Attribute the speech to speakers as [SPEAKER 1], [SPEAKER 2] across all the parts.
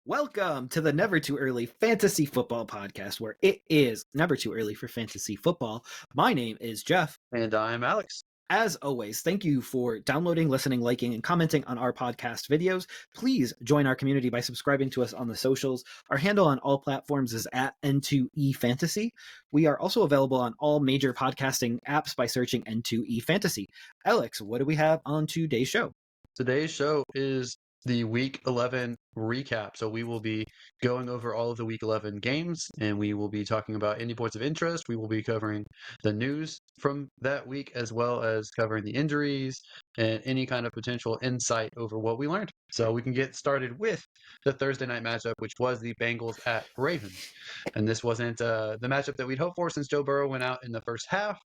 [SPEAKER 1] Welcome to the Never Too Early Fantasy Football Podcast, where it is never too early for fantasy football. My name is Jeff.
[SPEAKER 2] And I'm Alex.
[SPEAKER 1] As always, thank you for downloading, listening, liking, and commenting on our podcast videos. Please join our community by subscribing to us on the socials. Our handle on all platforms is at N2EFantasy. We are also available on all major podcasting apps by searching N2EFantasy. Alex, what do we have on today's show?
[SPEAKER 2] Today's show is the Week 11 recap. So we will be going over all of the Week 11 games, and we will be talking about any points of interest. We will be covering the news from that week, as well as covering the injuries and any kind of potential insight over what we learned. So we can get started with the Thursday night matchup, which was the Bengals at Ravens. And this wasn't the matchup that we'd hoped for since Joe Burrow went out in the first half.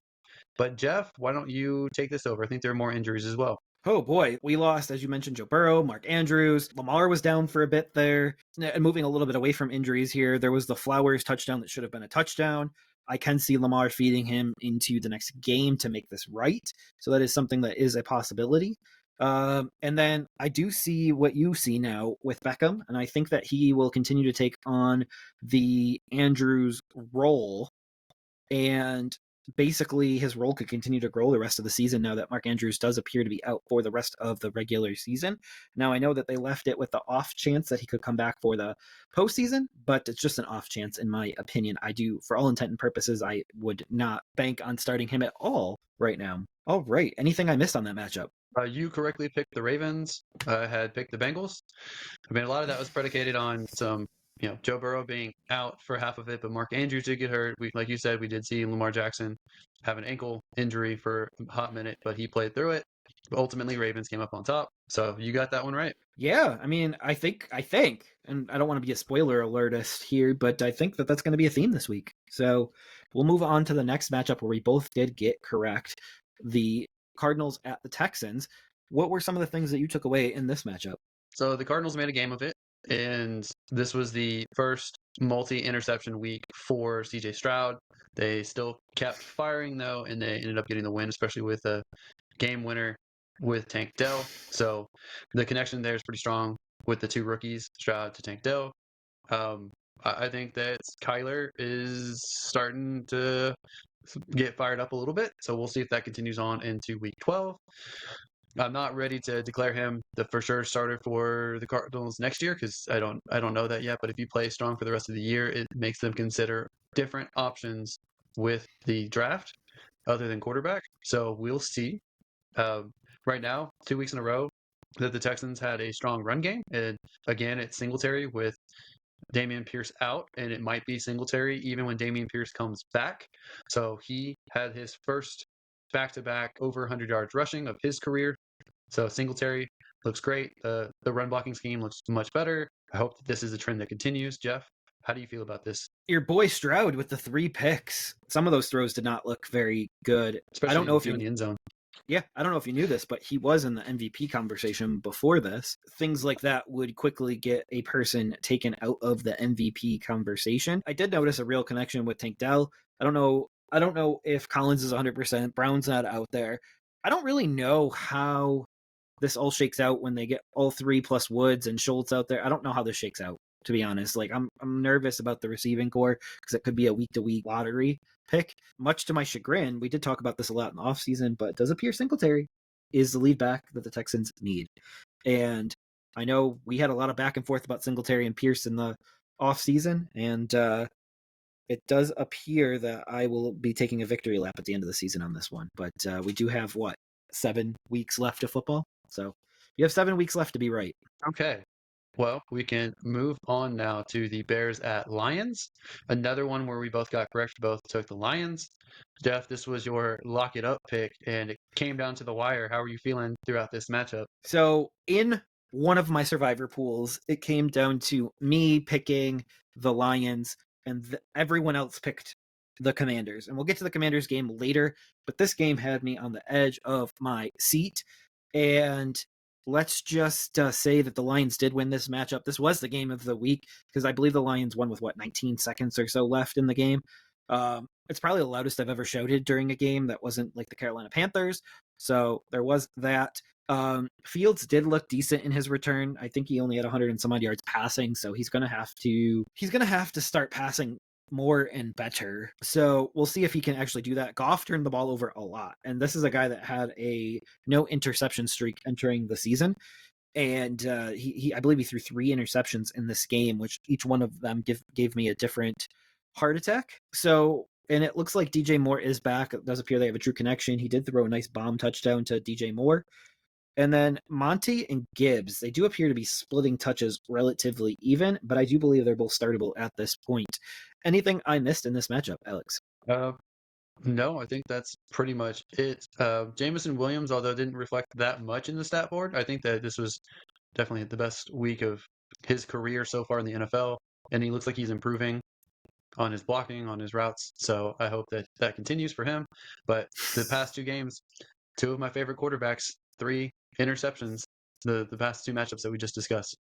[SPEAKER 2] But Jeff, why don't you take this over? I think there are more injuries as well.
[SPEAKER 1] Oh boy, we lost, as you mentioned, Joe Burrow, Mark Andrews. Lamar was down for a bit there. And moving a little bit away from injuries here, there was the Flowers touchdown that should have been a touchdown. I can see Lamar feeding him into the next game to make this right. So that is something that is a possibility. And then I do see what you see now with Beckham, and I think that he will continue to take on the Andrews role. And basically his role could continue to grow the rest of the season now that Mark Andrews does appear to be out for the rest of the regular season. Now, I know that they left it with the off chance that he could come back for the postseason, but it's just an off chance in my opinion. For all intent and purposes, I would not bank on starting him at all right now. All right. Anything I missed on that matchup?
[SPEAKER 2] You correctly picked the Ravens. I had picked the Bengals. I mean, a lot of that was predicated on some, Joe Burrow being out for half of it, but Mark Andrews did get hurt. Like you said, we did see Lamar Jackson have an ankle injury for a hot minute, but he played through it. But ultimately, Ravens came up on top. So you got that one right.
[SPEAKER 1] Yeah, I mean, I think, and I don't want to be a spoiler alertist here, but I think that that's going to be a theme this week. So we'll move on to the next matchup where we both did get correct. The Cardinals at the Texans. What were some of the things that you took away in this matchup?
[SPEAKER 2] So the Cardinals made a game of it, and this was the first multi-interception week for CJ Stroud. They still kept firing, though, and they ended up getting the win, especially with a game winner with Tank Dell. So the connection there is pretty strong with the two rookies, Stroud to Tank Dell. I think that Kyler is starting to get fired up a little bit. So we'll see if that continues on into week 12. I'm not ready to declare him the for sure starter for the Cardinals next year because I don't know that yet. But if you play strong for the rest of the year, it makes them consider different options with the draft other than quarterback. So we'll see. Right now, 2 weeks in a row that the Texans had a strong run game, and again, it's Singletary with Dameon Pierce out, and it might be Singletary even when Dameon Pierce comes back. So he had his first back-to-back over 100 yards rushing of his career. So Singletary looks great. The run blocking scheme looks much better. I hope that this is a trend that continues. Jeff, how do you feel about this?
[SPEAKER 1] Your boy Stroud with the 3 picks. Some of those throws did not look very good.
[SPEAKER 2] Especially
[SPEAKER 1] I don't know if
[SPEAKER 2] in the end zone.
[SPEAKER 1] Yeah, I don't know if you knew this, but he was in the MVP conversation before this. Things like that would quickly get a person taken out of the MVP conversation. I did notice a real connection with Tank Dell. I don't know if Collins is 100%. Brown's not out there. I don't really know how this all shakes out when they get all 3 plus Woods and Schultz out there. I don't know how this shakes out, to be honest. Like, I'm nervous about the receiving core because it could be a week-to-week lottery pick. Much to my chagrin, we did talk about this a lot in the offseason, but it does appear Singletary is the lead back that the Texans need. And I know we had a lot of back and forth about Singletary and Pierce in the offseason, and it does appear that I will be taking a victory lap at the end of the season on this one. But we do have, 7 weeks left of football? So you have 7 weeks left to be right.
[SPEAKER 2] Okay. Well, we can move on now to the Bears at Lions. Another one where we both got correct. Both took the Lions. Jeff, this was your lock it up pick, and it came down to the wire. How are you feeling throughout this matchup?
[SPEAKER 1] So in one of my survivor pools, it came down to me picking the Lions, and everyone else picked the Commanders. And we'll get to the Commanders game later, but this game had me on the edge of my seat. And let's just say that the Lions did win this matchup. This was the game of the week because I believe the Lions won with 19 seconds or so left in the game. It's probably the loudest I've ever shouted during a game that wasn't like the Carolina Panthers, So there was that. Fields did look decent in his return. I think he only had 100 and some odd yards passing, so he's gonna have to start passing more and better. So we'll see if he can actually do that. Goff turned the ball over a lot, and this is a guy that had a no interception streak entering the season. And he I believe he threw 3 interceptions in this game, which each one of them gave me a different heart attack. So, and it looks like DJ Moore is back. It does appear they have a true connection. He did throw a nice bomb touchdown to DJ Moore. And then Monty and Gibbs, they do appear to be splitting touches relatively even, but I do believe they're both startable at this point. Anything I missed in this matchup, Alex?
[SPEAKER 2] No, I think that's pretty much it. Jameson Williams, although it didn't reflect that much in the stat board, I think that this was definitely the best week of his career so far in the NFL, and he looks like he's improving on his blocking, on his routes. So I hope that that continues for him. But the past 2 games, 2 of my favorite quarterbacks, 3 interceptions, the past 2 matchups that we just discussed.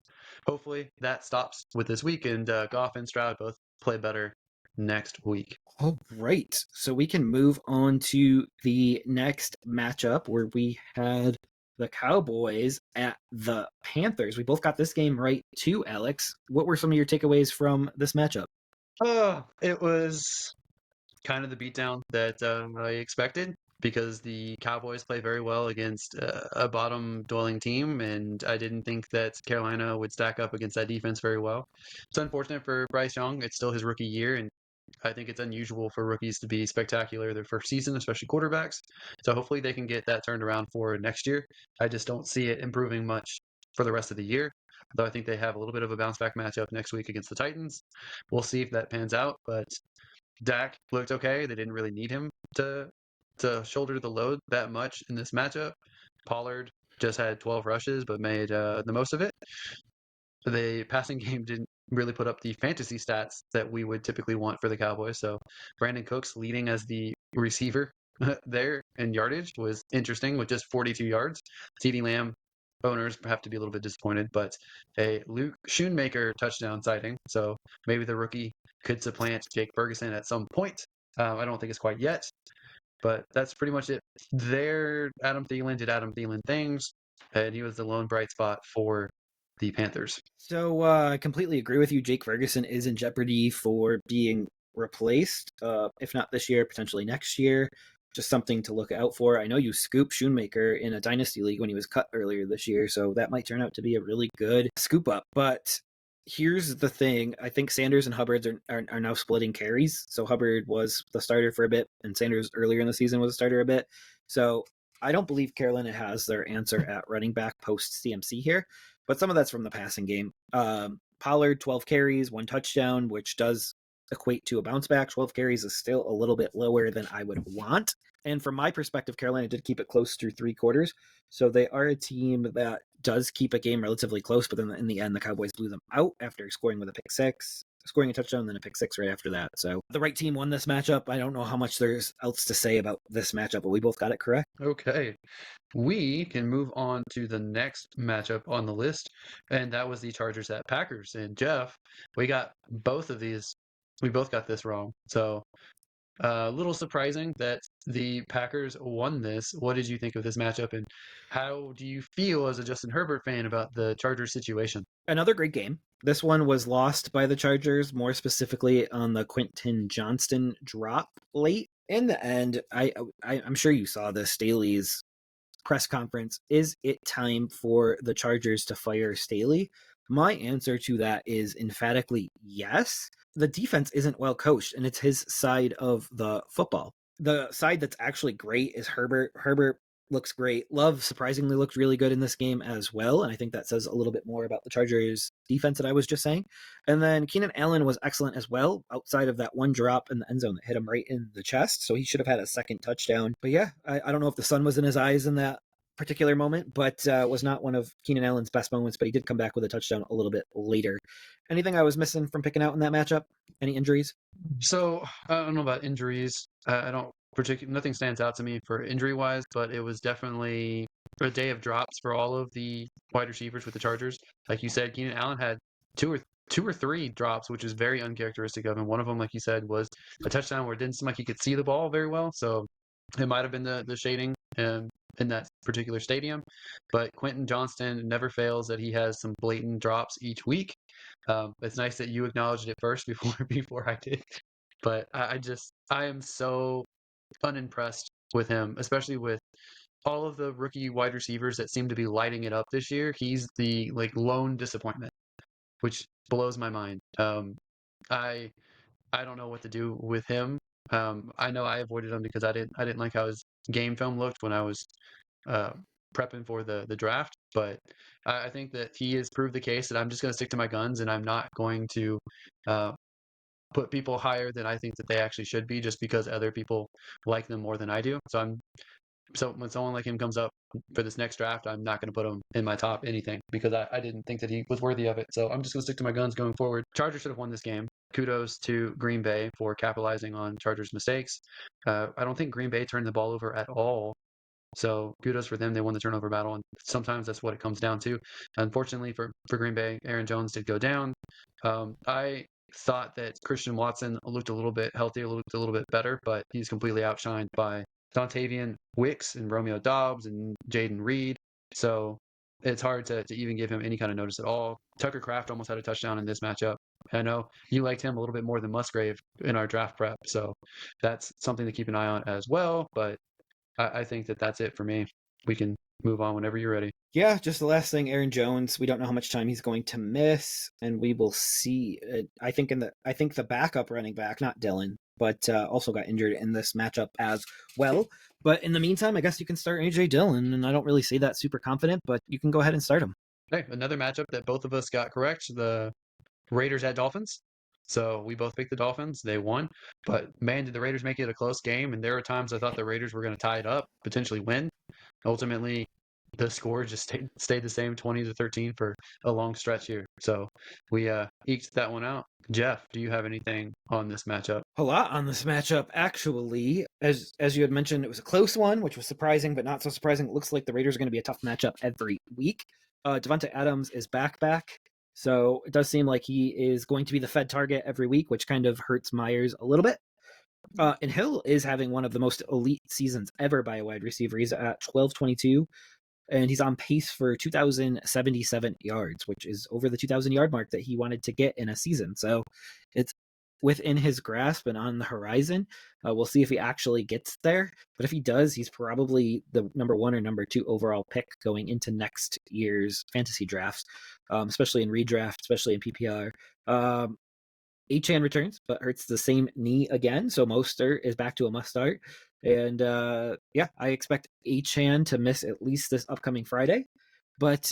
[SPEAKER 2] Hopefully that stops with this week, and Goff and Stroud both play better next week.
[SPEAKER 1] Oh, right. So we can move on to the next matchup where we had the Cowboys at the Panthers. We both got this game right too, Alex. What were some of your takeaways from this matchup?
[SPEAKER 2] It was kind of the beatdown that I expected because the Cowboys play very well against a bottom dwelling team, and I didn't think that Carolina would stack up against that defense very well. It's unfortunate for Bryce Young. It's still his rookie year, and I think it's unusual for rookies to be spectacular their first season, especially quarterbacks. So hopefully they can get that turned around for next year. I just don't see it improving much for the rest of the year. Though I think they have a little bit of a bounce back matchup next week against the Titans. We'll see if that pans out. But Dak looked okay. They didn't really need him to shoulder the load that much in this matchup. Pollard just had 12 rushes, but made the most of it. The passing game didn't really put up the fantasy stats that we would typically want for the Cowboys. So Brandon Cooks leading as the receiver there in yardage was interesting with just 42 yards. CeeDee Lamb owners have to be a little bit disappointed, but a Luke Schoonmaker touchdown sighting. So maybe the rookie could supplant Jake Ferguson at some point. I don't think it's quite yet, but that's pretty much it. There, Adam Thielen did Adam Thielen things, and he was the lone bright spot for the Panthers.
[SPEAKER 1] So I completely agree with you. Jake Ferguson is in jeopardy for being replaced, if not this year, potentially next year. Just something to look out for. I know you scooped Schoonmaker in a dynasty league when he was cut earlier this year, so that might turn out to be a really good scoop up. But here's the thing. I think Sanders and Hubbard are now splitting carries. So Hubbard was the starter for a bit, and Sanders earlier in the season was a starter a bit. So I don't believe Carolina has their answer at running back post CMC here, but some of that's from the passing game. Pollard, 12 carries, 1 touchdown, which does equate to a bounce back. 12 carries is still a little bit lower than I would want. And from my perspective, Carolina did keep it close through 3 quarters. So they are a team that does keep a game relatively close, but then in the end, the Cowboys blew them out after scoring with a pick six, scoring a touchdown, and then a pick six right after that. So the right team won this matchup. I don't know how much there's else to say about this matchup, but we both got it correct.
[SPEAKER 2] Okay. We can move on to the next matchup on the list, and that was the Chargers at Packers. And Jeff, we got both of these. We both got this wrong. So a little surprising that the Packers won this. What did you think of this matchup, and how do you feel as a Justin Herbert fan about the Chargers situation?
[SPEAKER 1] Another great game. This one was lost by the Chargers, more specifically on the Quentin Johnston drop late. In the end, I'm sure you saw this, Staley's press conference. Is it time for the Chargers to fire Staley? My answer to that is emphatically yes. The defense isn't well coached, and it's his side of the football. The side that's actually great is Herbert. Herbert looks great. Love surprisingly looked really good in this game as well, and I think that says a little bit more about the Chargers defense that I was just saying. And then Keenan Allen was excellent as well, outside of that one drop in the end zone that hit him right in the chest, so he should have had a second touchdown. But yeah, I don't know if the sun was in his eyes in that particular moment, but was not one of Keenan Allen's best moments, but he did come back with a touchdown a little bit later. Anything I was missing from picking out in that matchup? Any injuries?
[SPEAKER 2] So I don't know about injuries. I don't particularly, nothing stands out to me for injury wise, but it was definitely a day of drops for all of the wide receivers with the Chargers. Like you said, Keenan Allen had two or three drops, which is very uncharacteristic of him. One of them, like you said, was a touchdown where it didn't seem like he could see the ball very well. So it might have been the shading in that particular stadium. But Quentin Johnston never fails that he has some blatant drops each week. It's nice that you acknowledged it first before I did. But I am so unimpressed with him, especially with all of the rookie wide receivers that seem to be lighting it up this year. He's the lone disappointment, which blows my mind. I I don't know what to do with him. I know I avoided him because I didn't like how his game film looked when I was uh, prepping for the draft. But I think that he has proved the case that I'm just going to stick to my guns and I'm not going to uh, put people higher than I think that they actually should be just because other people like them more than I do. So when someone like him comes up for this next draft, I'm not going to put him in my top anything because I didn't think that he was worthy of it. So I'm just going to stick to my guns going forward. Chargers should have won this game. Kudos to Green Bay for capitalizing on Chargers' mistakes. I don't think Green Bay turned the ball over at all. So kudos for them. They won the turnover battle, and sometimes that's what it comes down to. Unfortunately for Green Bay, Aaron Jones did go down. I thought that Christian Watson looked a little bit healthier, looked a little bit better, but he's completely outshined by Dontavian Wicks and Romeo Dobbs and Jaden Reed. So it's hard to even give him any kind of notice at all. Tucker Kraft almost had a touchdown in this matchup. I know you liked him a little bit more than Musgrave in our draft prep, so that's something to keep an eye on as well. But I think that that's it for me. We can move on whenever you're ready.
[SPEAKER 1] Yeah, just the last thing, Aaron Jones. We don't know how much time he's going to miss, and we will see. I think the backup running back, not Dylan, but also got injured in this matchup as well. But in the meantime, I guess you can start AJ Dillon, and I don't really say that super confident, but you can go ahead and start him.
[SPEAKER 2] Hey, another matchup that both of us got correct. The Raiders at Dolphins. So we both picked the Dolphins. They won. But man, did the Raiders make it a close game. And there were times I thought the Raiders were going to tie it up, potentially win. Ultimately, the score just stayed the same, 20-13 for a long stretch here. So we eked that one out. Jeff, do you have anything on this matchup?
[SPEAKER 1] A lot on this matchup, actually. As you had mentioned, it was a close one, which was surprising, but not so surprising. It looks like the Raiders are going to be a tough matchup every week. Devonta Adams is back. So it does seem like he is going to be the Fed target every week, which kind of hurts Myers a little bit. And Hill is having one of the most elite seasons ever by a wide receiver. He's at 1222, and he's on pace for 2,077 yards, which is over the 2,000-yard mark that he wanted to get in a season. So it's within his grasp and on the horizon. We'll see if he actually gets there. But if he does, he's probably the number 1 or number 2 overall pick going into next year's fantasy drafts, especially in redraft, especially in PPR. Achane returns, but hurts the same knee again. So Mostert is back to a must start. And I expect Achane to miss at least this upcoming Friday. But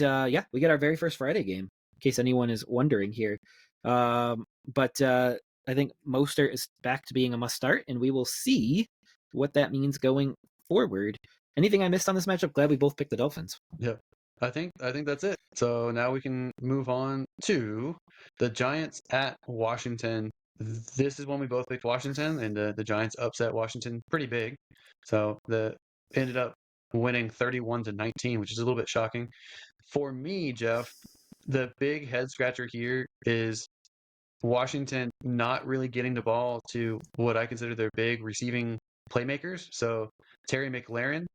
[SPEAKER 1] we get our very first Friday game, in case anyone is wondering here. But I think Mostert is back to being a must start, and we will see what that means going forward. Anything I missed on this matchup? Glad we both picked the Dolphins.
[SPEAKER 2] Yeah. I think that's it. So now we can move on to the Giants at Washington. This is when we both picked Washington, and the Giants upset Washington pretty big. So the ended up winning 31-19, which is a little bit shocking. For me, Jeff, the big head scratcher here is Washington not really getting the ball to what I consider their big receiving playmakers. So Terry McLaurin,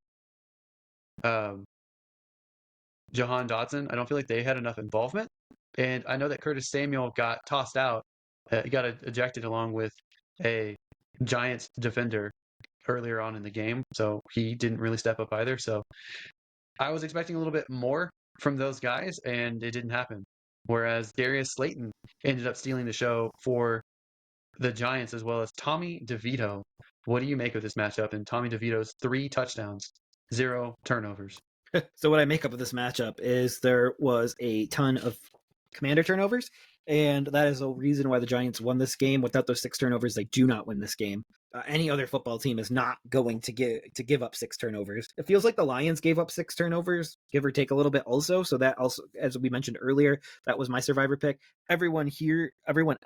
[SPEAKER 2] Jahan Dotson, I don't feel like they had enough involvement. And I know that Curtis Samuel got tossed out. He got ejected along with a Giants defender earlier on in the game. So he didn't really step up either. So I was expecting a little bit more from those guys, and it didn't happen. Whereas Darius Slayton ended up stealing the show for the Giants as well as Tommy DeVito. What do you make of this matchup and Tommy DeVito's 3 touchdowns, 0 turnovers?
[SPEAKER 1] So what I make up of this matchup is there was a ton of commander turnovers, and that is a reason why the Giants won this game. Without those 6 turnovers, they do not win this game. Any other football team is not going to give up 6 turnovers. It feels like the Lions gave up 6 turnovers, give or take a little bit also. So that also, as we mentioned earlier, that was my survivor pick. Everyone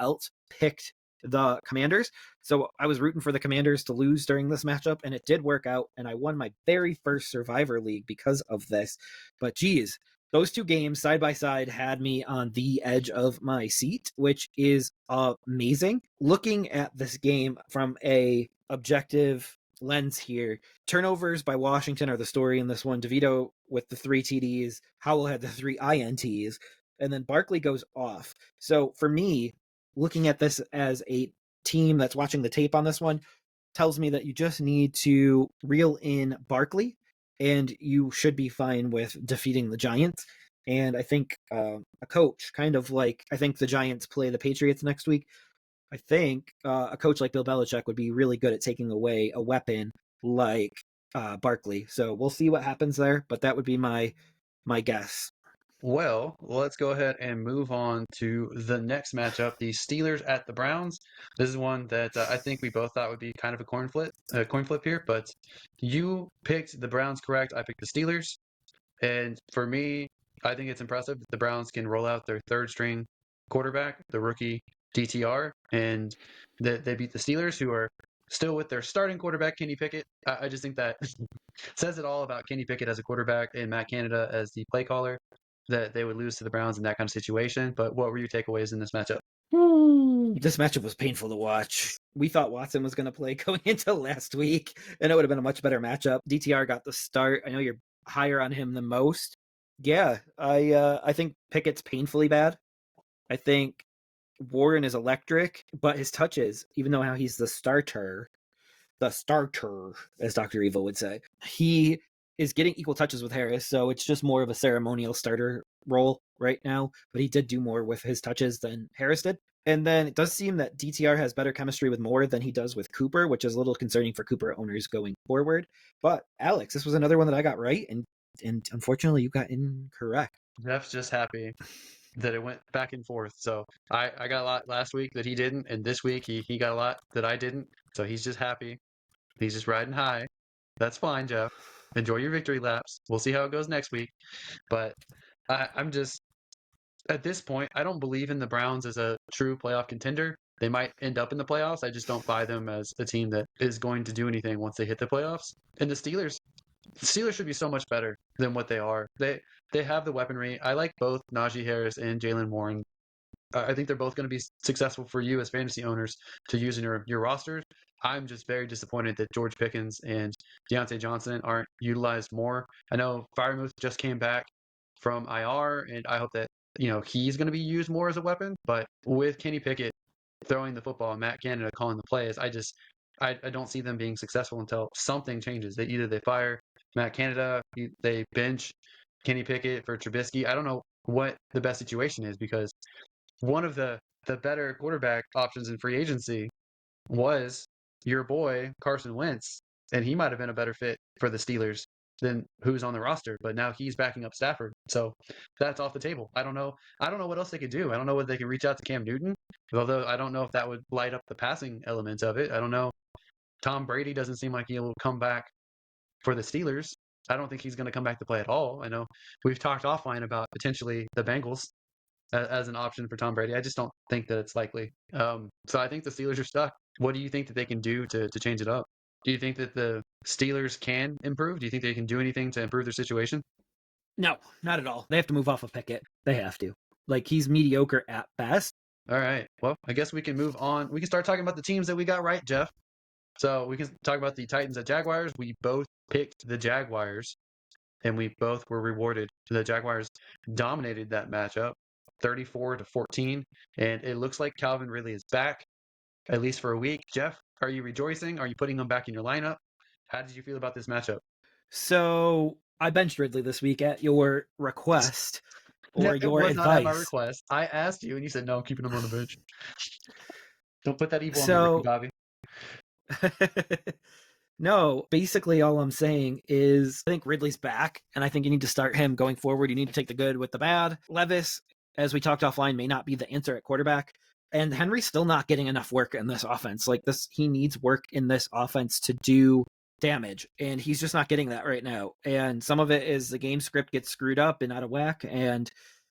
[SPEAKER 1] else picked the Commanders. So I was rooting for the Commanders to lose during this matchup, and it did work out, and I won my very first Survivor League because of this. But geez, those 2 games side by side had me on the edge of my seat, which is amazing. Looking at this game from a objective lens here. Turnovers by Washington are the story in this one. DeVito with the 3 TDs, Howell had the 3 INTs, and then Barkley goes off. So for me, looking at this as a team that's watching the tape on this one tells me that you just need to reel in Barkley and you should be fine with defeating the Giants. And I think a coach, kind of like I think the Giants play the Patriots next week, I think a coach like Bill Belichick would be really good at taking away a weapon like Barkley. So we'll see what happens there, but that would be my guess.
[SPEAKER 2] Well, let's go ahead and move on to the next matchup, the Steelers at the Browns. This is one that I think we both thought would be kind of a coin flip here, but you picked the Browns correct. I picked the Steelers. And for me, I think it's impressive that the Browns can roll out their third string quarterback, the rookie DTR, and that they beat the Steelers, who are still with their starting quarterback, Kenny Pickett. I just think that says it all about Kenny Pickett as a quarterback and Matt Canada as the play caller, that they would lose to the Browns in that kind of situation. But what were your takeaways in this matchup?
[SPEAKER 1] This matchup was painful to watch. We thought Watson was going to play going into last week, and it would have been a much better matchup. DTR got the start. I know you're higher on him than most. Yeah, I think Pickett's painfully bad. I think Warren is electric, but his touches, even though how he's the starter, as Dr. Evil would say, he is getting equal touches with Harris, so it's just more of a ceremonial starter role right now, but he did do more with his touches than Harris did. And then it does seem that DTR has better chemistry with Moore than he does with Cooper, which is a little concerning for Cooper owners going forward. But Alex, this was another one that I got right, and unfortunately you got incorrect.
[SPEAKER 2] Jeff's just happy that it went back and forth. So I got a lot last week that he didn't, and this week he got a lot that I didn't. So he's just happy. He's just riding high. That's fine, Jeff. Enjoy your victory laps. We'll see how it goes next week. But I'm just, at this point, I don't believe in the Browns as a true playoff contender. They might end up in the playoffs. I just don't buy them as a team that is going to do anything once they hit the playoffs. And the Steelers should be so much better than what they are. They have the weaponry. I like both Najee Harris and Jalen Warren. I think they're both going to be successful for you as fantasy owners to use in your rosters. I'm just very disappointed that George Pickens and Deontay Johnson aren't utilized more. I know Firemouth just came back from IR, and I hope that he's going to be used more as a weapon. But with Kenny Pickett throwing the football and Matt Canada calling the plays, I don't see them being successful until something changes. They fire Matt Canada, they bench Kenny Pickett for Trubisky. I don't know what the best situation is, because one of the better quarterback options in free agency was your boy Carson Wentz, and he might have been a better fit for the Steelers than who's on the roster. But now he's backing up Stafford, so that's off the table. I don't know what else they could do. I don't know whether they can reach out to Cam Newton, although I don't know if that would light up the passing element of it. I don't know. Tom Brady doesn't seem like he'll come back for the Steelers. I don't think he's going to come back to play at all. I know we've talked offline about potentially the Bengals as an option for Tom Brady. I just don't think that it's likely. So I think the Steelers are stuck. What do you think that they can do to change it up? Do you think that the Steelers can improve? Do you think they can do anything to improve their situation?
[SPEAKER 1] No, not at all. They have to move off of Pickett. They have to. Like, he's mediocre at best.
[SPEAKER 2] All right. Well, I guess we can move on. We can start talking about the teams that we got right, Jeff. So we can talk about the Titans at Jaguars. We both picked the Jaguars, and we both were rewarded. The Jaguars dominated that matchup 34-14, and it looks like Calvin Ridley is back, at least for a week. Jeff, are you rejoicing? Are you putting him back in your lineup? How did you feel about this matchup?
[SPEAKER 1] So I benched Ridley this week at your request or
[SPEAKER 2] It
[SPEAKER 1] your
[SPEAKER 2] was not at my
[SPEAKER 1] advice.
[SPEAKER 2] request. I asked you, and you said, no, I'm keeping him on the bench. Don't put that evil on me,
[SPEAKER 1] So
[SPEAKER 2] Ricky Bobby.
[SPEAKER 1] no, basically all I'm saying is I think Ridley's back, and I think you need to start him going forward. You need to take the good with the bad. Levis, as we talked offline, may not be the answer at quarterback. And Henry's still not getting enough work in this offense. Like this, he needs work in this offense to do damage, and he's just not getting that right now. And some of it is the game script gets screwed up and out of whack. And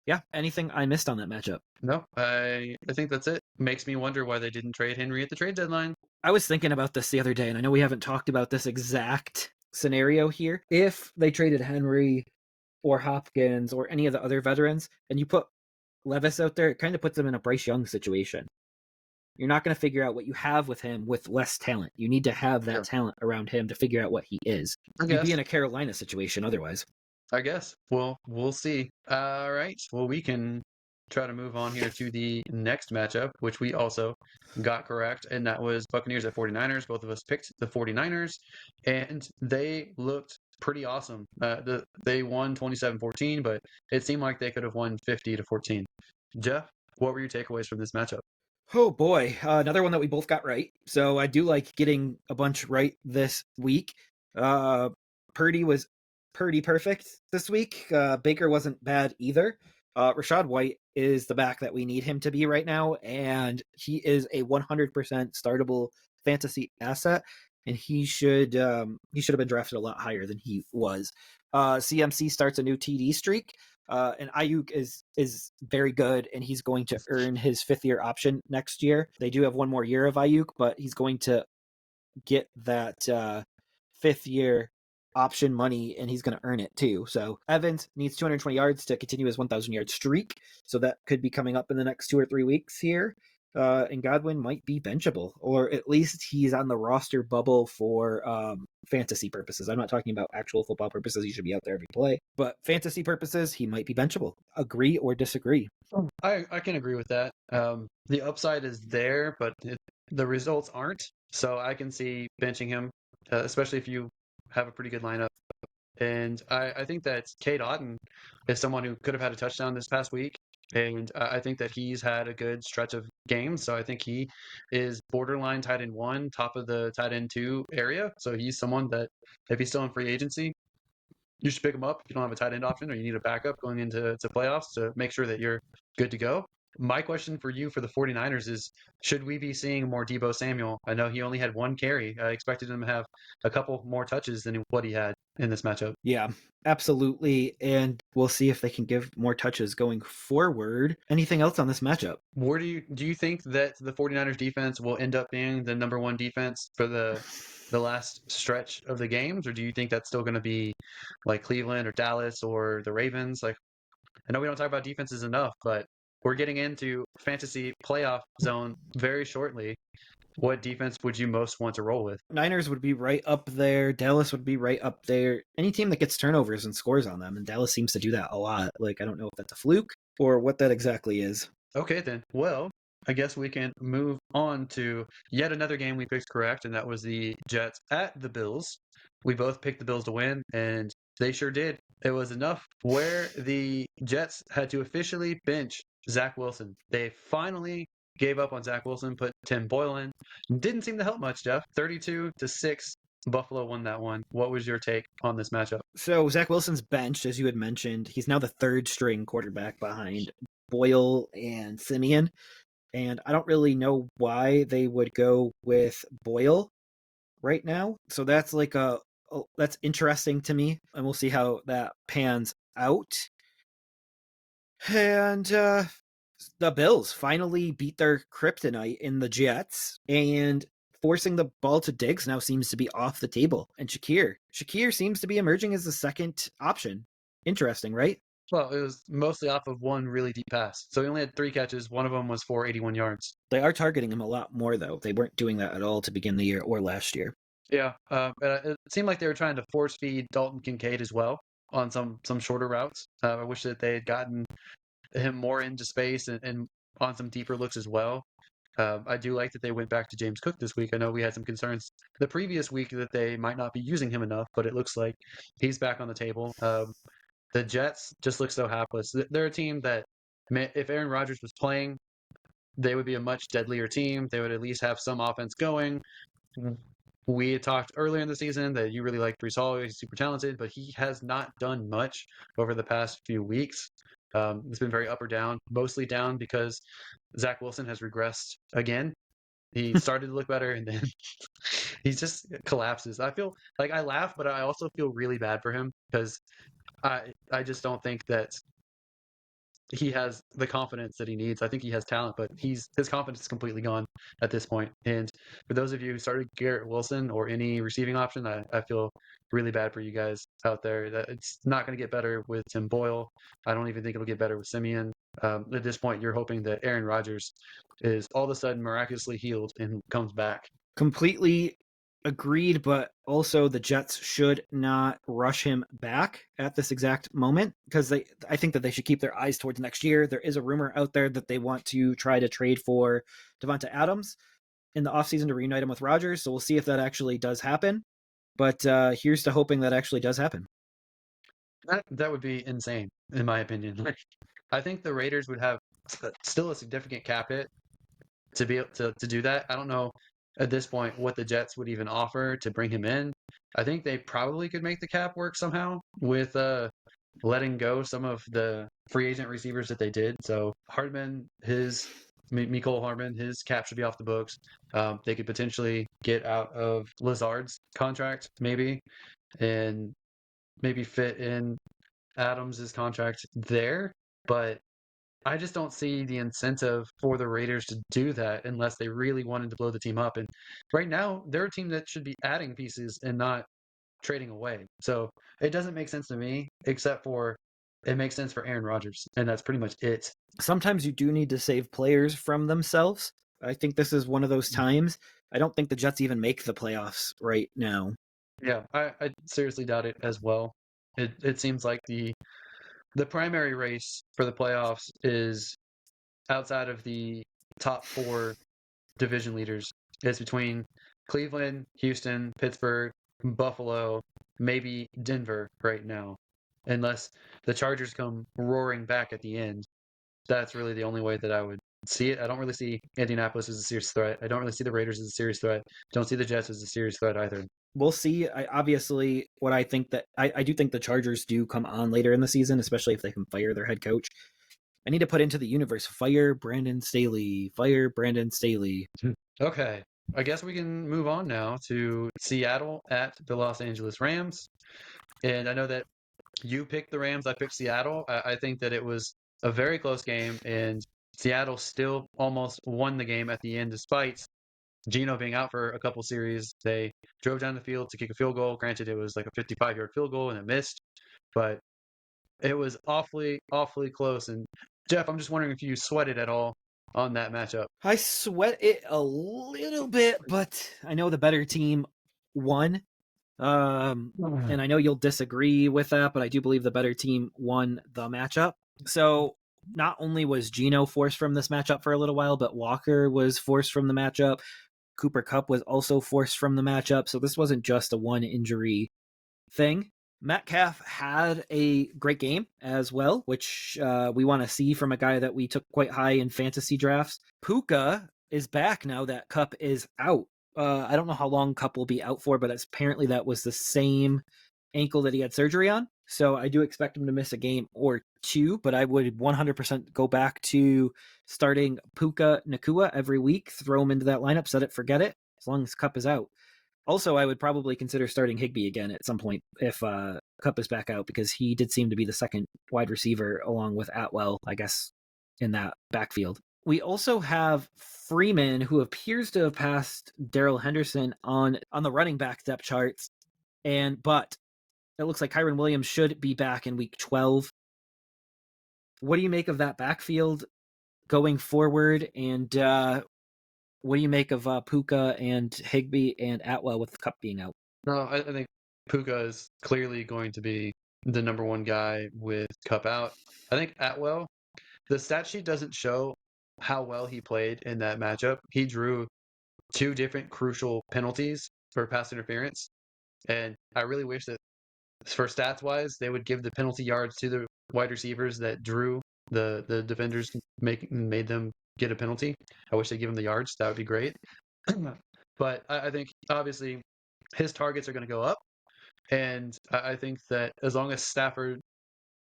[SPEAKER 1] yeah, anything I missed on that matchup?
[SPEAKER 2] No, I think that's it. Makes me wonder why they didn't trade Henry at the trade deadline.
[SPEAKER 1] I was thinking about this the other day, and I know we haven't talked about this exact scenario here. If they traded Henry or Hopkins or any of the other veterans, and you put Levis out there, it kind of puts them in a Bryce Young situation. You're not going to figure out what you have with him with less talent. You need to have that
[SPEAKER 2] Sure.
[SPEAKER 1] talent around him to figure out what he is.
[SPEAKER 2] I
[SPEAKER 1] You'd be
[SPEAKER 2] guess.
[SPEAKER 1] in a Carolina situation otherwise.
[SPEAKER 2] I guess. Well, we'll see. All right. Well, we can try to move on here to the next matchup, which we also got correct, and that was Buccaneers at 49ers. Both of us picked the 49ers, and they looked pretty awesome. They won 27-14, but it seemed like they could have won 50-14. Jeff, what were your takeaways from this matchup?
[SPEAKER 1] Oh boy, another one that we both got right. So I do like getting a bunch right this week. Uh, Purdy was pretty perfect this week. Baker wasn't bad either. Rashad White is the back that we need him to be right now, and he is a 100% startable fantasy asset, and he should have been drafted a lot higher than he was. CMC starts a new TD streak. And Ayuk is very good, and he's going to earn his 5th-year option next year. They do have one more year of Ayuk, but he's going to get that 5th-year option money, and he's going to earn it too. So Evans needs 220 yards to continue his 1,000-yard streak, so that could be coming up in the next 2 or 3 weeks here. And Godwin might be benchable, or at least he's on the roster bubble for fantasy purposes. I'm not talking about actual football purposes. He should be out there every play. But fantasy purposes, he might be benchable. Agree or disagree?
[SPEAKER 2] I can agree with that. The upside is there, but the results aren't. So I can see benching him, especially if you have a pretty good lineup. And I think that Cade Otton is someone who could have had a touchdown this past week. And I think that he's had a good stretch of games. So I think he is borderline tight end 1, top of the tight end 2 area. So he's someone that, if he's still in free agency, you should pick him up if you don't have a tight end option or you need a backup going into playoffs to make sure that you're good to go. My question for you for the 49ers is, should we be seeing more Deebo Samuel? I know he only had 1 carry. I expected him to have a couple more touches than what he had in this matchup.
[SPEAKER 1] Yeah, absolutely. And we'll see if they can give more touches going forward. Anything else on this matchup?
[SPEAKER 2] Where do you think that the 49ers defense will end up being the number 1 defense for the last stretch of the games, or do you think that's still going to be like Cleveland or Dallas or the Ravens? Like, I know we don't talk about defenses enough, but we're getting into fantasy playoff zone very shortly. What defense would you most want to roll with?
[SPEAKER 1] Niners would be right up there. Dallas would be right up there. Any team that gets turnovers and scores on them, and Dallas seems to do that a lot. Like, I don't know if that's a fluke or what that exactly is.
[SPEAKER 2] Okay, then. Well, I guess we can move on to yet another game we picked correct, and that was the Jets at the Bills. We both picked the Bills to win, and they sure did. It was enough where the Jets had to officially bench Zach Wilson. They finally gave up on Zach Wilson, put Tim Boyle in. Didn't seem to help much, Jeff. 32-6. Buffalo won that one. What was your take on this matchup?
[SPEAKER 1] So Zach Wilson's benched, as you had mentioned. He's now the 3rd-string quarterback behind Boyle and Simeon. And I don't really know why they would go with Boyle right now. So that's like that's interesting to me, and we'll see how that pans out. And the Bills finally beat their kryptonite in the Jets, and forcing the ball to Diggs now seems to be off the table. And Shakir seems to be emerging as the 2nd option. Interesting, right?
[SPEAKER 2] Well, it was mostly off of 1 really deep pass. So he only had 3 catches. One of them was for 81 yards.
[SPEAKER 1] They are targeting him a lot more, though. They weren't doing that at all to begin the year or last year.
[SPEAKER 2] Yeah, it seemed like they were trying to force feed Dalton Kincaid as well on some shorter routes. I wish that they had gotten him more into space and on some deeper looks as well. I do like that they went back to James Cook this week. I know we had some concerns the previous week that they might not be using him enough, but it looks like he's back on the table. The Jets just look so hapless. They're a team that, if Aaron Rodgers was playing, they would be a much deadlier team. They would at least have some offense going. We had talked earlier in the season that you really like Brees Hall. He's super talented, but he has not done much over the past few weeks. It's been very up or down, mostly down because Zach Wilson has regressed again. He started to look better, and then he just collapses. I feel like I laugh, but I also feel really bad for him because I just don't think that he has the confidence that he needs. I think he has talent, but his confidence is completely gone at this point. And for those of you who started Garrett Wilson or any receiving option, I feel really bad for you guys out there. That it's not going to get better with Tim Boyle. I don't even think it'll get better with Simeon. At this point, you're hoping that Aaron Rodgers is all of a sudden miraculously healed and comes back.
[SPEAKER 1] Completely agreed, but also the Jets should not rush him back at this exact moment because I think that they should keep their eyes towards next year. There is a rumor out there that they want to try to trade for Devonta Adams in the offseason to reunite him with Rodgers, so we'll see if that actually does happen. But here's to hoping that actually does happen.
[SPEAKER 2] That would be insane, in my opinion. I think the Raiders would have still a significant cap hit to be able to do that. I don't know at this point what the Jets would even offer to bring him in. I think they probably could make the cap work somehow with letting go some of the free agent receivers that they did. So Hardman, Mecole Hardman, his cap should be off the books. They could potentially get out of Lazard's contract, maybe, and maybe fit in Adams's contract there. But I just don't see the incentive for the Raiders to do that unless they really wanted to blow the team up. And right now, they're a team that should be adding pieces and not trading away. So it doesn't make sense to me, except for it makes sense for Aaron Rodgers. And that's pretty much it.
[SPEAKER 1] Sometimes you do need to save players from themselves. I think this is one of those times. I don't think the Jets even make the playoffs right now.
[SPEAKER 2] Yeah, I seriously doubt it as well. It seems like the primary race for the playoffs is outside of the top four division leaders. It's between Cleveland, Houston, Pittsburgh, Buffalo, maybe Denver right now. Unless the Chargers come roaring back at the end. That's really the only way that I would see it. I don't really see Indianapolis as a serious threat. I don't really see the Raiders as a serious threat. Don't see the Jets as a serious threat either.
[SPEAKER 1] We'll see. Obviously, what I think that I do think the Chargers do come on later in the season, especially if they can fire their head coach. I need to put into the universe, fire Brandon Staley. Fire Brandon Staley.
[SPEAKER 2] Okay. I guess we can move on now to Seattle at the Los Angeles Rams. And I know that you picked the Rams. I picked Seattle. I think that it was a very close game, and Seattle still almost won the game at the end despite Geno being out for a couple series. They drove down the field to kick a field goal. Granted, it was like a 55-yard field goal and it missed, but it was awfully, awfully close. And Jeff, I'm just wondering if you sweated at all on that matchup.
[SPEAKER 1] I sweat it a little bit, but I know the better team won. And I know you'll disagree with that, but I do believe the better team won the matchup. So not only was Geno forced from this matchup for a little while, but Walker was forced from the matchup. Cooper Kupp was also forced from the matchup. So this wasn't just a one injury thing. Metcalf had a great game as well, which we want to see from a guy that we took quite high in fantasy drafts. Puka is back now that Kupp is out. I don't know how long Kupp will be out for, but apparently that was the same ankle that he had surgery on. So I do expect him to miss a game or two, but I would 100% go back to starting Puka Nacua every week, throw him into that lineup, set it, forget it, as long as Kupp is out. Also, I would probably consider starting Higbee again at some point if Kupp is back out, because he did seem to be the second wide receiver along with Atwell, I guess, in that backfield. We also have Freeman, who appears to have passed Darrell Henderson on the running back depth charts, but it looks like Kyren Williams should be back in week 12. What do you make of that backfield going forward, and what do you make of Puka and Higbee and Atwell with Kupp being out?
[SPEAKER 2] No, I think Puka is clearly going to be the number one guy with Kupp out. I think Atwell, the stat sheet doesn't show how well he played in that matchup. He drew two different crucial penalties for pass interference. And I really wish that for stats wise, they would give the penalty yards to the wide receivers that drew the defenders made them get a penalty. I wish they give him the yards. That would be great. But I think obviously his targets are going to go up. And I think that as long as Stafford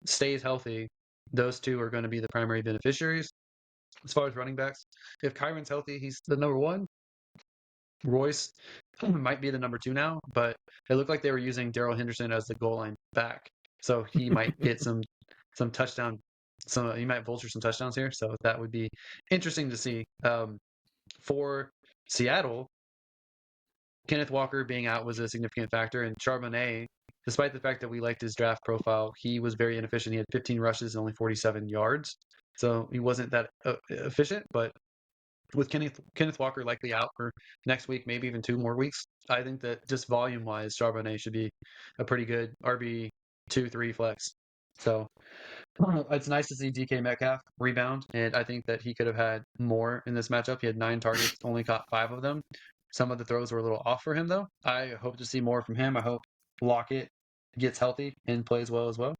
[SPEAKER 2] stays healthy, those two are going to be the primary beneficiaries. As far as running backs, if Kyron's healthy, he's the number one. Royce might be the number two now, but it looked like they were using Darrell Henderson as the goal line back. So he might get some touchdown So he might vulture some touchdowns here. So that would be interesting to see. For Seattle, Kenneth Walker being out was a significant factor, and Charbonnet, despite the fact that we liked his draft profile, he was very inefficient. He had 15 rushes and only 47 yards, so he wasn't that efficient. But with Kenneth Walker likely out for next week, maybe even 2 more weeks, I think that just volume wise, Charbonnet should be a pretty good RB 2-3 flex. So it's nice to see DK Metcalf rebound, and I think that he could have had more in this matchup. He had 9 targets, only caught 5 of them. Some of the throws were a little off for him, though. I hope to see more from him. I hope Lockett gets healthy and plays well as well.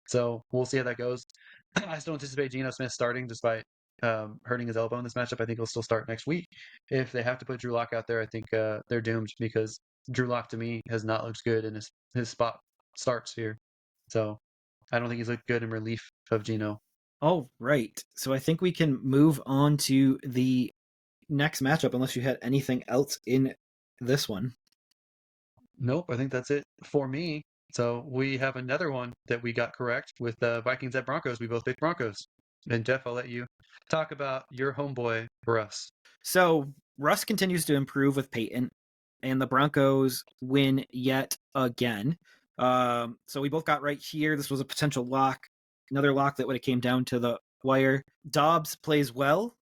[SPEAKER 2] So we'll see how that goes. I still anticipate Geno Smith starting despite hurting his elbow in this matchup. I think he'll still start next week. If they have to put Drew Lock out there, I think they're doomed because Drew Lock to me has not looked good in his spot starts here. So I don't think he's looked good in relief of Geno.
[SPEAKER 1] All right. So I think we can move on to the next matchup unless you had anything else in this one.
[SPEAKER 2] Nope, I think that's it for me. So we have another one that we got correct with Vikings at Broncos. We both picked Broncos. And Jeff, I'll let you talk about your homeboy, Russ.
[SPEAKER 1] So Russ continues to improve with Peyton, and the Broncos win yet again. So we both got right here. This was a potential lock, another lock that would have came down to the wire. Dobbs plays well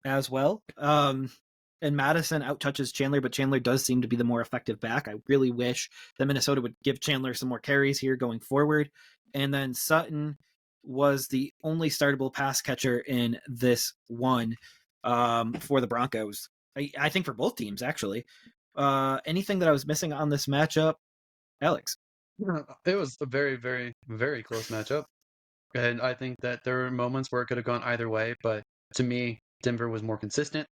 [SPEAKER 1] as well. And Madison outtouches Chandler, but Chandler does seem to be the more effective back. I really wish that Minnesota would give Chandler some more carries here going forward. And then Sutton was the only startable pass catcher in this one for the Broncos. I think for both teams, actually. Anything that I was missing on this matchup, Alex?
[SPEAKER 2] It was a very, very, very close matchup. And I think that there were moments where it could have gone either way. But to me, Denver was more consistent.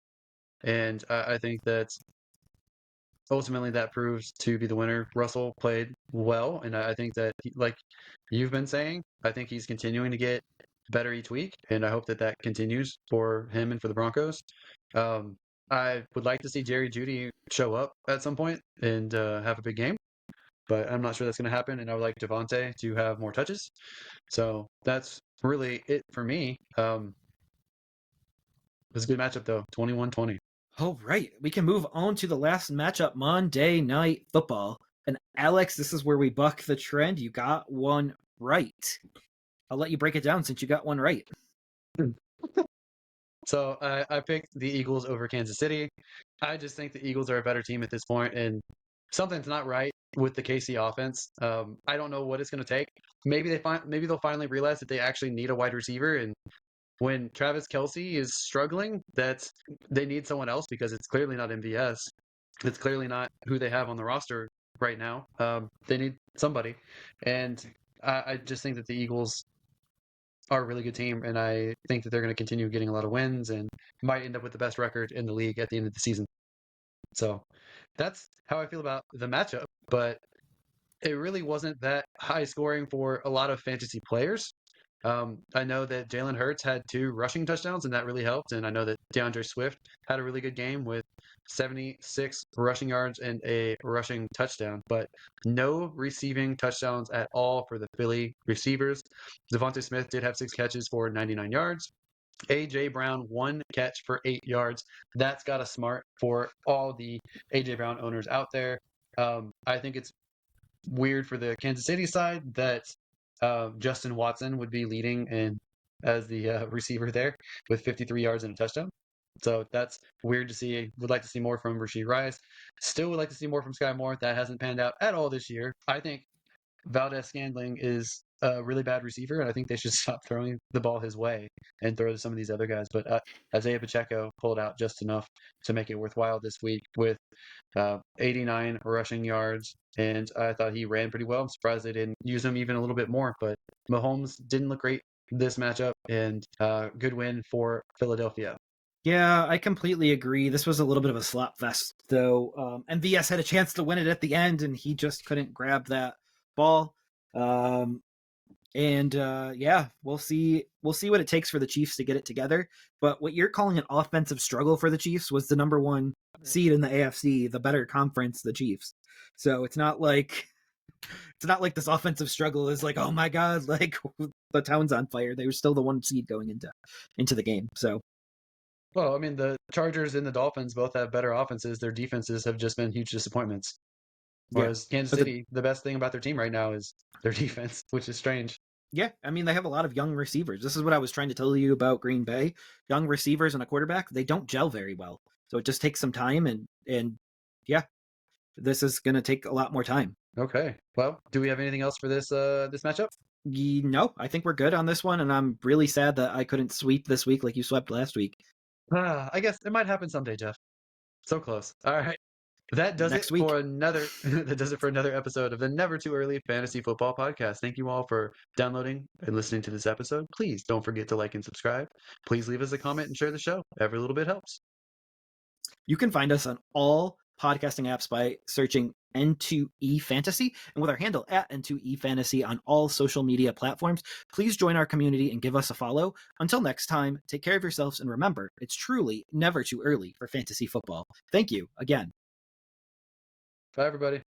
[SPEAKER 2] And I think that ultimately that proves to be the winner. Russell played well. And I think that, like you've been saying, I think he's continuing to get better each week. And I hope that that continues for him and for the Broncos. I would like to see Jerry Jeudy show up at some point and have a big game. But I'm not sure that's going to happen. And I would like Devontae to have more touches. So that's really it for me. It was a good matchup, though. 21-20.
[SPEAKER 1] All right. We can move on to the last matchup, Monday Night Football. And Alex, this is where we buck the trend. You got one right. I'll let you break it down since you got one right.
[SPEAKER 2] So I picked the Eagles over Kansas City. I just think the Eagles are a better team at this point, and something's not right with the KC offense. I don't know what it's going to take. Maybe they'll finally realize that they actually need a wide receiver, and when Travis Kelce is struggling, that they need someone else because it's clearly not MVS. It's clearly not who they have on the roster right now. They need somebody, and I just think that the Eagles are a really good team, and I think that they're going to continue getting a lot of wins and might end up with the best record in the league at the end of the season. So that's how I feel about the matchup, but it really wasn't that high scoring for a lot of fantasy players. I know that Jalen Hurts had 2 rushing touchdowns, and that really helped. And I know that DeAndre Swift had a really good game with 76 rushing yards and a rushing touchdown, but no receiving touchdowns at all for the Philly receivers. Devontae Smith did have 6 catches for 99 yards. A.J. Brown, 1 catch for 8 yards. That's got a smart for all the A.J. Brown owners out there. I think it's weird for the Kansas City side that Justin Watson would be leading and as the receiver there with 53 yards and a touchdown. So that's weird to see. Would like to see more from Rashee Rice. Still would like to see more from Sky Moore. That hasn't panned out at all this year. I think Valdez-Scantling is a really bad receiver, and I think they should stop throwing the ball his way and throw to some of these other guys. But Isaiah Pacheco pulled out just enough to make it worthwhile this week with 89 rushing yards, and I thought he ran pretty well. I'm surprised they didn't use him even a little bit more, but Mahomes didn't look great this matchup, and good win for Philadelphia.
[SPEAKER 1] Yeah, I completely agree. This was a little bit of a slap fest, though. MVS had a chance to win it at the end, and he just couldn't grab that ball. Yeah, we'll see what it takes for the Chiefs to get it together. But what you're calling an offensive struggle for the Chiefs was the number 1 seed in the AFC, the better conference, the Chiefs. So it's not like It's not like this offensive struggle is like, oh my god, like the town's on fire. They were still the 1 seed going into the game. So
[SPEAKER 2] Well, I mean, the Chargers and the Dolphins both have better offenses. Their defenses have just been huge disappointments.
[SPEAKER 1] yeah,
[SPEAKER 2] Whereas Kansas
[SPEAKER 1] but
[SPEAKER 2] City, the best thing about their team right now is their defense, which is strange.
[SPEAKER 1] yeah, I mean, they have a lot of young receivers. This is what I was trying to tell you about Green Bay. Young receivers and a quarterback, they don't gel very well. So it just takes some time, and yeah, this is going to take a lot more time.
[SPEAKER 2] Okay. Well, do we have anything else for this matchup?
[SPEAKER 1] No, I think we're good on this one, and I'm really sad that I couldn't sweep this week like you swept last week.
[SPEAKER 2] I guess it might happen someday, Jeff. So close. All right. That does
[SPEAKER 1] Next
[SPEAKER 2] it
[SPEAKER 1] week.
[SPEAKER 2] for another that does it for another episode of the Never Too Early Fantasy Football Podcast. Thank you all for downloading and listening to this episode. Please don't forget to like and subscribe. Please leave us a comment and share the show. Every little bit helps.
[SPEAKER 1] You can find us on all podcasting apps by searching N2EFantasy and with our handle at N2EFantasy on all social media platforms. Please join our community and give us a follow. Until next time, take care of yourselves and remember, it's truly never too early for fantasy football. Thank you again.
[SPEAKER 2] Bye, everybody.